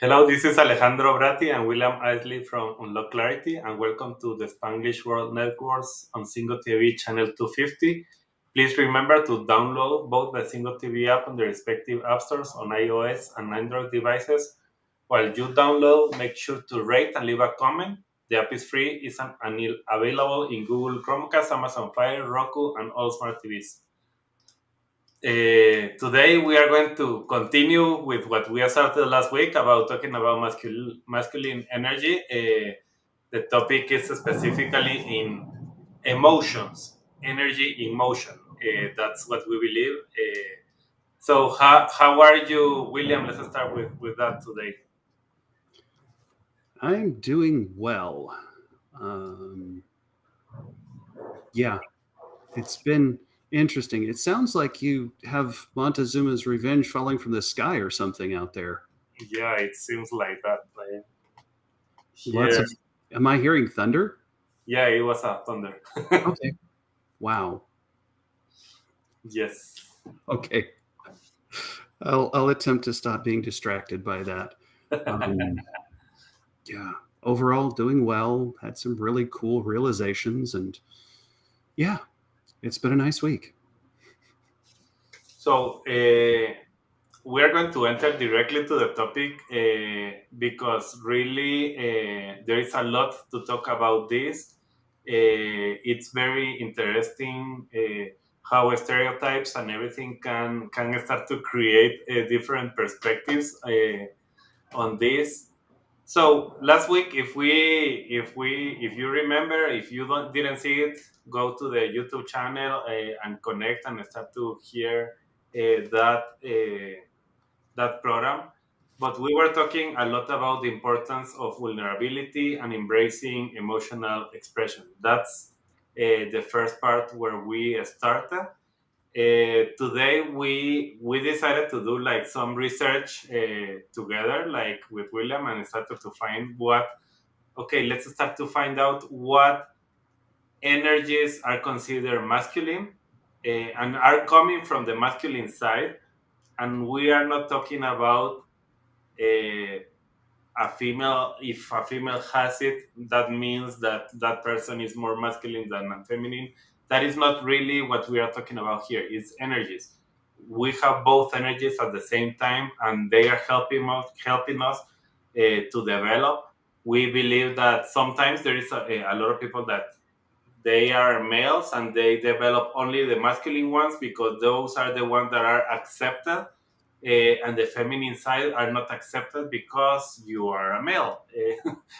Hello, this is Alejandro Bratti and William Isley from Unlock Clarity, and welcome to the Spanglish World Networks on Single TV channel 250. Please remember to download both the Single TV app and the respective app stores on iOS and Android devices. While you download, make sure to rate and leave a comment. The app is free, and available in Google Chromecast, Amazon Fire, Roku, and all smart TVs. Today we are going to continue with what we started last week about talking about masculine energy. The topic is specifically in emotions, energy in motion. That's what we believe. So how are you, William? Let's start with that today. I'm doing well. Yeah, it's been interesting. It sounds like you have Montezuma's Revenge falling from the sky or something out there. Yeah, it seems like that. Lots Here, of. Am I hearing thunder? yeah, it was a thunder. Okay. Wow. Yes. Okay. I'll attempt to stop being distracted by that. Um, yeah. Overall, doing well. Had some really cool realizations, and yeah, it's been a nice week. So we are going to enter directly to the topic because really there is a lot to talk about this. It's very interesting how stereotypes and everything can start to create different perspectives on this. So last week, if you remember, if you don't didn't see it, go to the YouTube channel and connect and start to hear that program. But we were talking a lot about the importance of vulnerability and embracing emotional expression. That's the first part where we started. Today we decided to do like some research together, like with William, and started to find what. Okay, let's start to find out what energies are considered masculine and are coming from the masculine side, and we are not talking about a, a female. If a female has it, that means that that person is more masculine than feminine. That is not really what we are talking about here. It's energies. We have both energies at the same time, and they are helping us to develop. We believe that sometimes there is a lot of people that they are males and they develop only the masculine ones because those are the ones that are accepted, and the feminine side are not accepted because you are a male.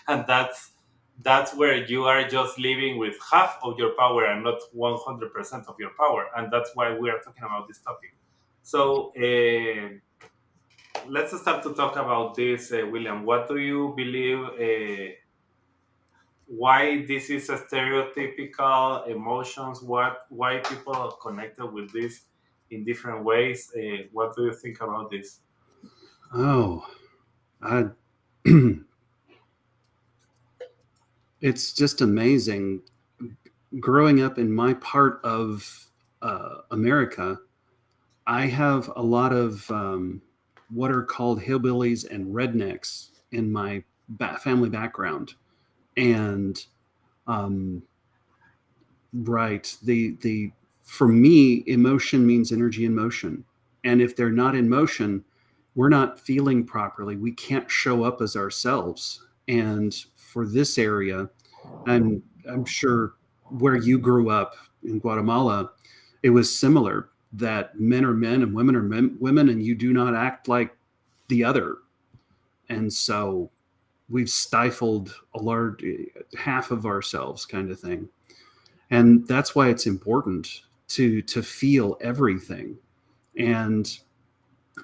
And that's where you are just living with half of your power and not 100% of your power, and that's why we are talking about this topic. So let's start to talk about this, William. What do you believe, why this is a stereotypical emotions, why people are connected with this in different ways? What do you think about this? Oh, I, it's just amazing. Growing up in my part of America, I have a lot of what are called hillbillies and rednecks in my family background, and um, right, the for me, emotion means energy in motion, and if they're not in motion, we're not feeling properly. We can't show up as ourselves. And for this area, I'm sure where you grew up in Guatemala, it was similar that men are men and women are women, and you do not act like the other. And so we've stifled a large half of ourselves, kind of thing. And that's why it's important to feel everything. And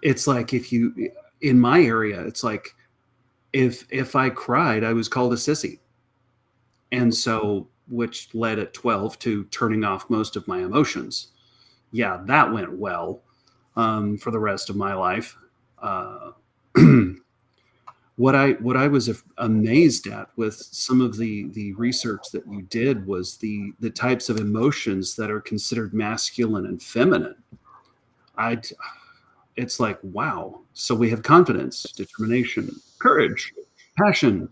it's like if you in my area, it's like if I cried, I was called a sissy. And so which led at 12 to turning off most of my emotions. Yeah, that went well for the rest of my life. Uh, what I was amazed at with some of the research that you did was the types of emotions that are considered masculine and feminine. I it's like, wow. So we have confidence, determination, courage, passion,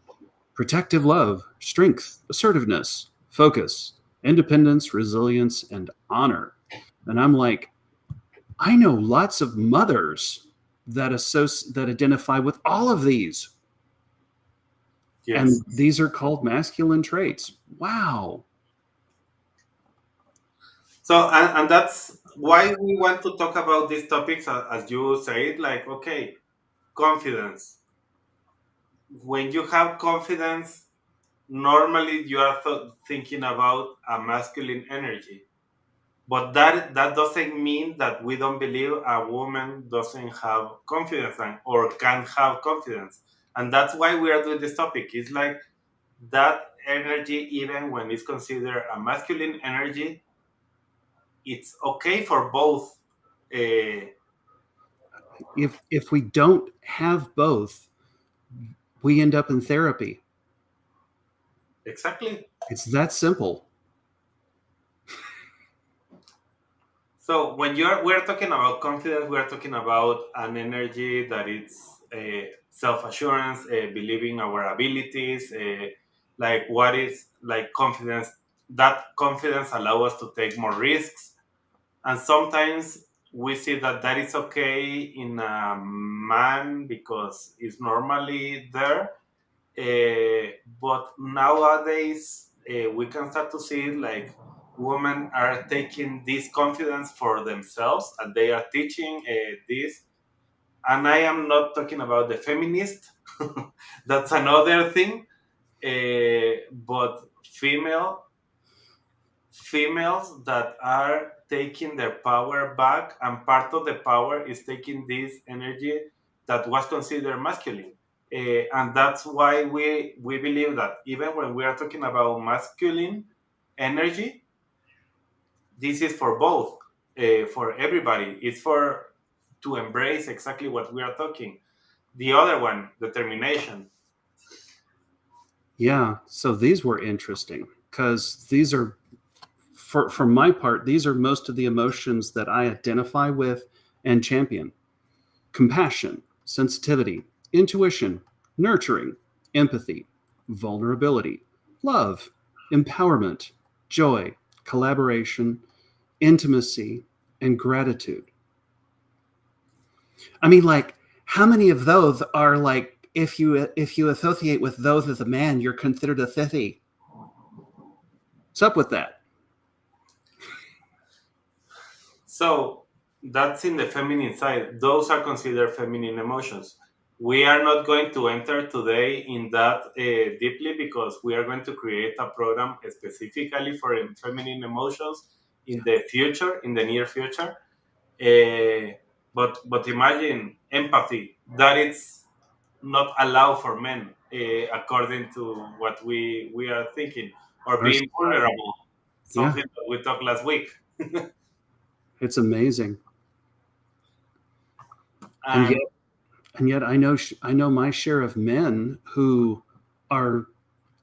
protective love, strength, assertiveness, focus, independence, resilience, and honor. And I'm like, I know lots of mothers that identify with all of these, Yes. and these are called masculine traits. Wow. So, and that's why we want to talk about these topics, as you said, like, okay, confidence. When you have confidence, normally you are thinking about a masculine energy. But that doesn't mean that we don't believe a woman doesn't have confidence or can have confidence. And that's why we are doing this topic. It's like that energy, even when it's considered a masculine energy, it's okay for both. Uh, If we don't have both, we end up in therapy. exactly. It's that simple. So when we're talking about confidence, we're talking about an energy that it's self assurance, believing our abilities, like what is like confidence. That confidence allows us to take more risks, and sometimes we see that that is okay in a man because it's normally there. But nowadays, we can start to see like women are taking this confidence for themselves and they are teaching this. And I am not talking about the feminist, that's another thing. But females that are taking their power back, and part of the power is taking this energy that was considered masculine. And that's why we believe that even when we are talking about masculine energy, this is for both, for everybody. It's for to embrace exactly what we are talking. The other one, determination. Yeah. So these were interesting because these are, for my part, these are most of the emotions that I identify with and champion: compassion, sensitivity, intuition, nurturing, empathy, vulnerability, love, empowerment, joy, collaboration, intimacy, and gratitude. I mean, like, how many of those are like, if you associate with those as a man, you're considered a sissy? What's up with that? So that's in the feminine side. Those are considered feminine emotions. We are not going to enter today in that deeply because we are going to create a program specifically for feminine emotions in the future, in the near future. Uh, but imagine empathy that it's not allowed for men, according to what we are thinking, or Our being society. vulnerable, Yeah, something that we talked last week. it's amazing. And yet, And I know my share of men who are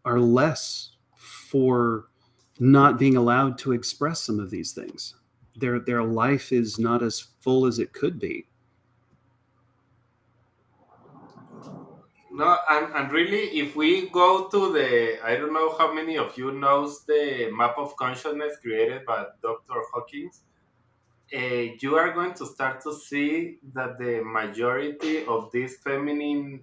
are less for not being allowed to express some of these things. Their life is not as full as it could be. no, and really, if we go to the, I don't know how many of you knows the map of consciousness created by Dr. Hawkins. You are going to start to see that the majority of these feminine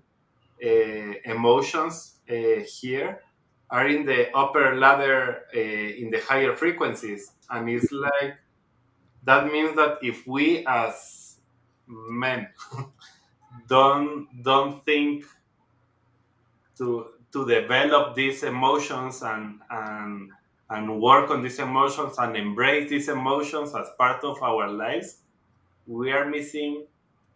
emotions here are in the upper ladder, in the higher frequencies, and it's like that means that if we as men don't think to develop these emotions and work on these emotions and embrace these emotions as part of our lives, we are missing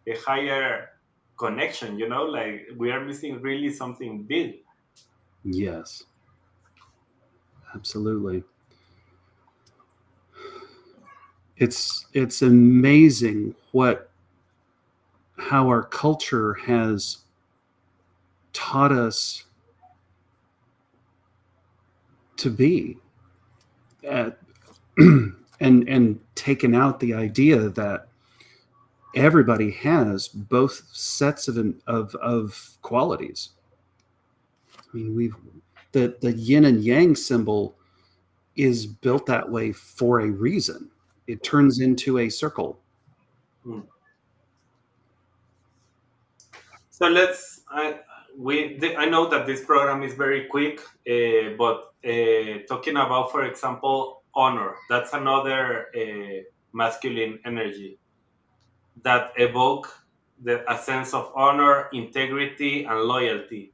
a higher connection, like we are missing really something big. Yes, absolutely. It's amazing what how our culture has taught us to be at, and taken out the idea that everybody has both sets of qualities. I mean, we've the yin and yang symbol is built that way for a reason. It turns into a circle. Mm. So I know that this program is very quick, but talking about, for example, honor. That's another masculine energy that evoke a sense of honor, integrity, and loyalty.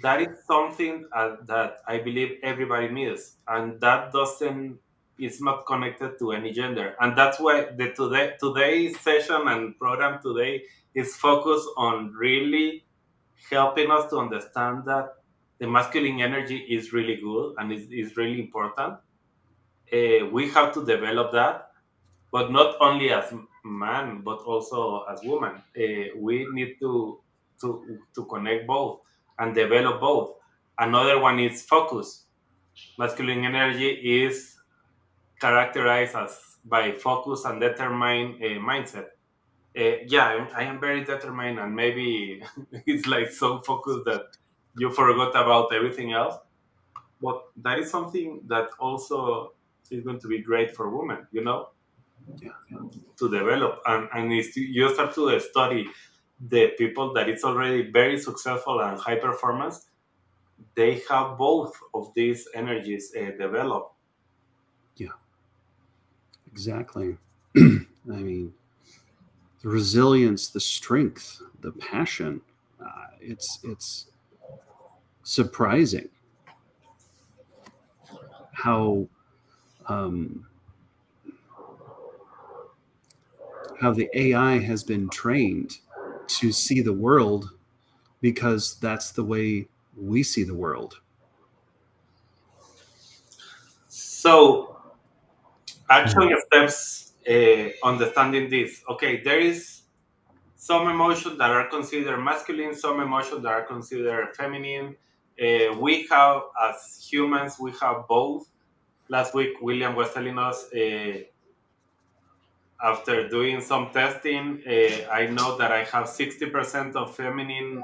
That is something that I believe everybody needs, and that doesn't is not connected to any gender, and that's why the today's session and program today is focused on really helping us to understand that the masculine energy is really good and is really important. We have to develop that, but not only as man, but also as woman. We need to connect both and develop both. Another one is focus. Masculine energy is characterized as by focus and determined mindset. Yeah, I am very determined, and maybe it's like so focused that you forgot about everything else. But that is something that also is going to be great for women, Yeah, to develop. And you start to study the people that it's already very successful and high performance, they have both of these energies developed. yeah, exactly. I mean, the resilience, the strength, the passion. It's surprising how um, how the AI has been trained to see the world because that's the way we see the world. So action steps, understanding this. Okay, there is some emotions that are considered masculine, some emotions that are considered feminine. We have, as humans, we have both. Last week, William was telling us, after doing some testing, I know that I have 60% of feminine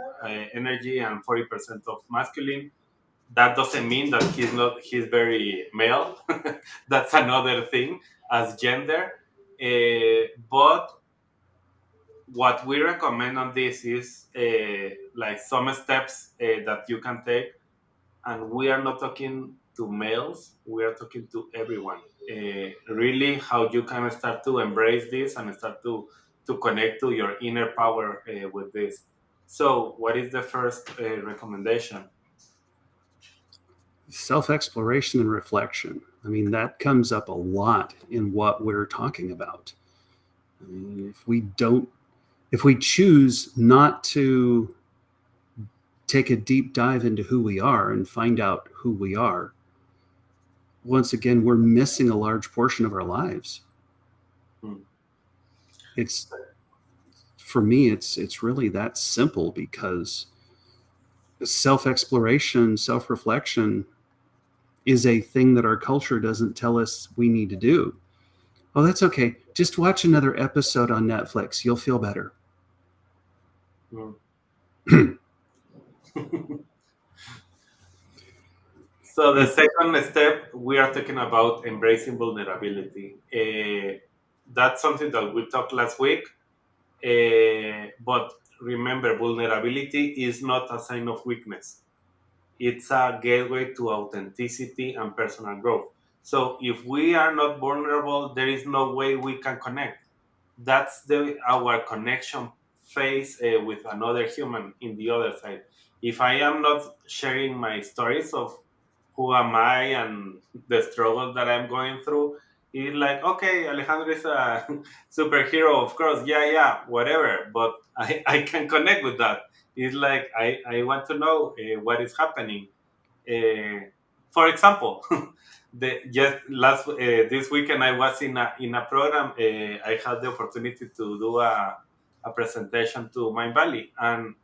energy and 40% of masculine. That doesn't mean that he's very male. That's another thing as gender. But what we recommend on this is like some steps that you can take, and we are not talking to males, we are talking to everyone. Really, how you can start to embrace this and start to connect to your inner power with this. So what is the first recommendation? Self exploration and reflection. I mean, that comes up a lot in what we're talking about. I mean, if we choose not to take a deep dive into who we are and find out who we are, once again, we're missing a large portion of our lives. Hmm. It's for me, it's really that simple because self exploration, self reflection is a thing that our culture doesn't tell us we need to do. Oh, that's okay. Just watch another episode on Netflix. You'll feel better. Hmm. So the It, second step, we are talking about embracing vulnerability. That's something that we talked last week. But remember, vulnerability is not a sign of weakness. It's a gateway to authenticity and personal growth. So if we are not vulnerable, there is no way we can connect. That's the our connection phase with another human in the other side. If I am not sharing my stories of who am I and the struggle that I'm going through, it's like, okay, Alejandro is a superhero, of course, yeah, yeah, whatever, but I can connect with that. It's like I want to know what is happening. For example, just last this weekend I was in a program. I had the opportunity to do a presentation to Mind Valley, and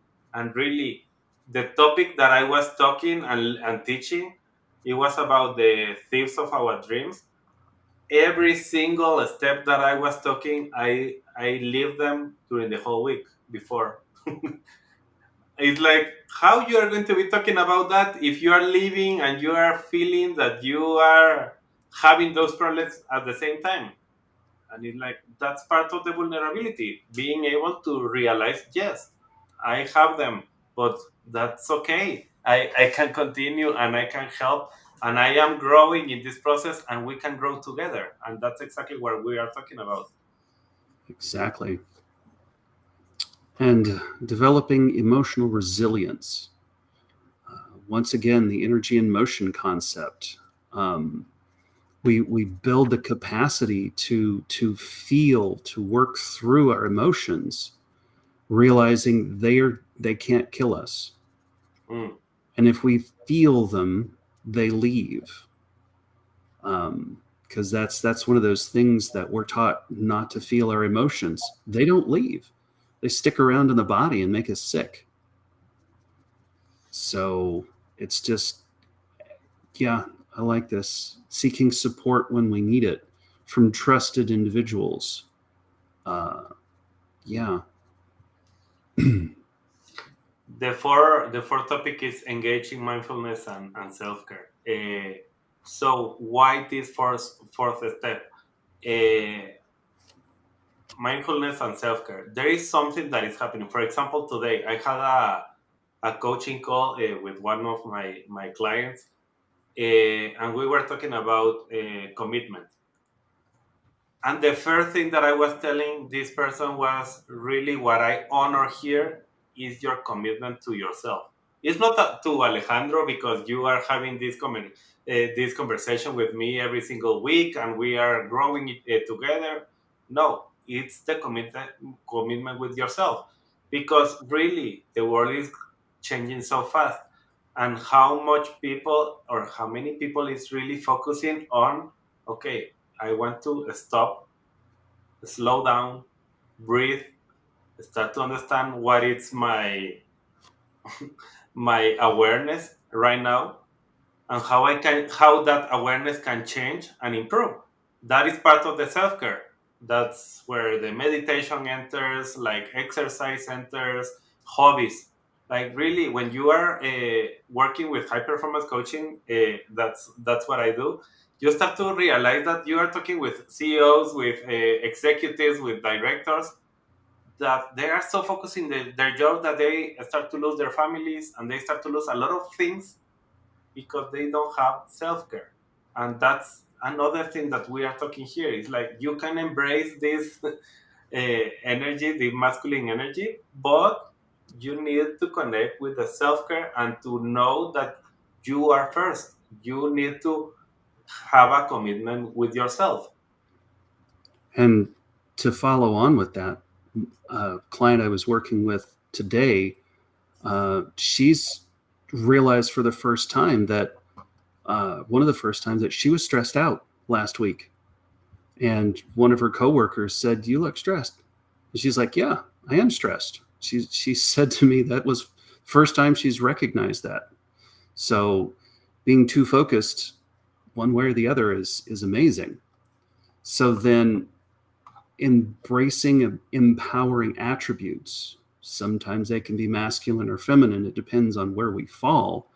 really the topic that I was talking and teaching, it was about the thieves of our dreams. every single step that I was talking, I live them during the whole week before. It's like how you are going to be talking about that if you are living and you are feeling that you are having those problems at the same time. And it's like that's part of the vulnerability, being able to realize, yes, I have them, but that's okay. I can continue and I can help, and I am growing in this process, and we can grow together. And that's exactly what we are talking about. Exactly. And developing emotional resilience. Once again, the energy and motion concept. Um, we build the capacity to work through our emotions, realizing they can't kill us, Mm. and if we feel them, they leave. Because that's one of those things that we're taught not to feel our emotions. They don't leave; they stick around in the body and make us sick. So it's just, yeah, I like this. Seeking support when we need it from trusted individuals. Uh, yeah. The fourth topic is engaging mindfulness and self care. So why this fourth step? Uh, Mindfulness and self care. There is something that is happening. For example, today I had a coaching call with one of my clients, and we were talking about commitment. And the first thing that I was telling this person was really what I honor here is your commitment to yourself. It's not to Alejandro because you are having this conversation with me every single week and we are growing it together. No, it's the commitment with yourself because really the world is changing so fast, and how much people or how many people is really focusing on, okay, I want to stop, slow down, breathe, start to understand what is my awareness right now, and how that awareness can change and improve. That is part of the self-care. That's where the meditation enters, like exercise enters, hobbies. Like really, when you are working with high performance coaching, that's what I do. You start to realize that you are talking with CEOs, with executives, with directors, that they are so focused in their job that they start to lose their families and they start to lose a lot of things because they don't have self-care. And that's another thing that we are talking here. It's like you can embrace this energy, the masculine energy, but you need to connect with the self-care and to know that you are first. You need to have a commitment with yourself. And to follow on with that, a client I was working with today, she's realized for the first time that one of the first times that she was stressed out last week. And one of her coworkers said, "You look stressed." And she's like, "Yeah, I am stressed." She said to me that was first time she's recognized that. So being too focused one way or the other is amazing. So then embracing empowering attributes. Sometimes they can be masculine or feminine. It depends on where we fall.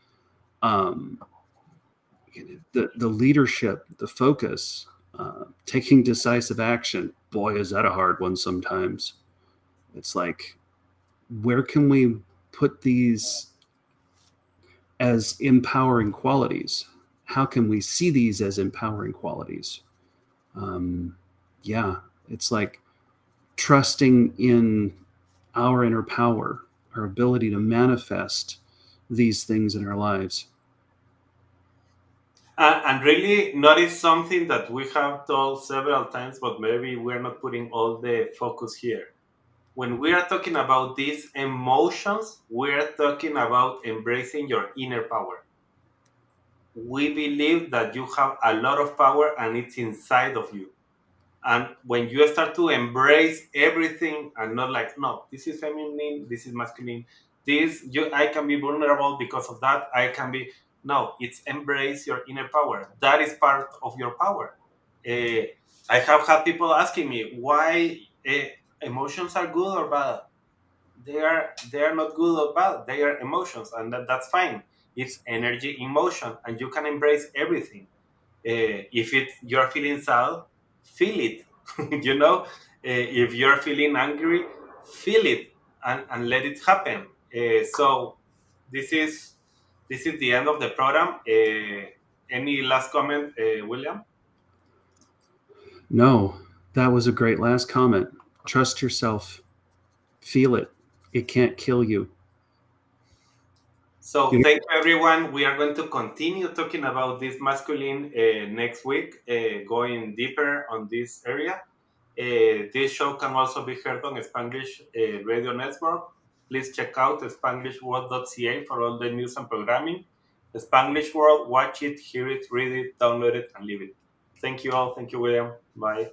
Um, the leadership, the focus, taking decisive action. Boy, is that a hard one sometimes. It's like, where can we put these as empowering qualities? How can we see these as empowering qualities? Um, yeah, it's like trusting in our inner power, our ability to manifest these things in our lives. And really, not is something that we have told several times, but maybe we're not putting all the focus here. When we are talking about these emotions, we're talking about embracing your inner power. We believe that you have a lot of power and it's inside of you. And when you start to embrace everything and not like, no, this is feminine, this is masculine, this you I can be vulnerable because of that. I can be, no, it's embrace your inner power. That is part of your power. Uh, I have had people asking me why emotions are good or bad. They are not good or bad. They are emotions, and that's fine. It's energy in motion, and you can embrace everything. If you're feeling sad, feel it. If you're feeling angry, feel it and let it happen. So this is this is the end of the program. Any last comment, William? No, that was a great last comment. Trust yourself. Feel it. It can't kill you. So You thank you, everyone. We are going to continue talking about this masculine next week, going deeper on this area. This show can also be heard on Spanglish Radio Network. Please check out spanglishworld.ca for all the news and programming. Spanglish World, watch it, hear it, read it, download it, and leave it. Thank you all. Thank you, William. Bye.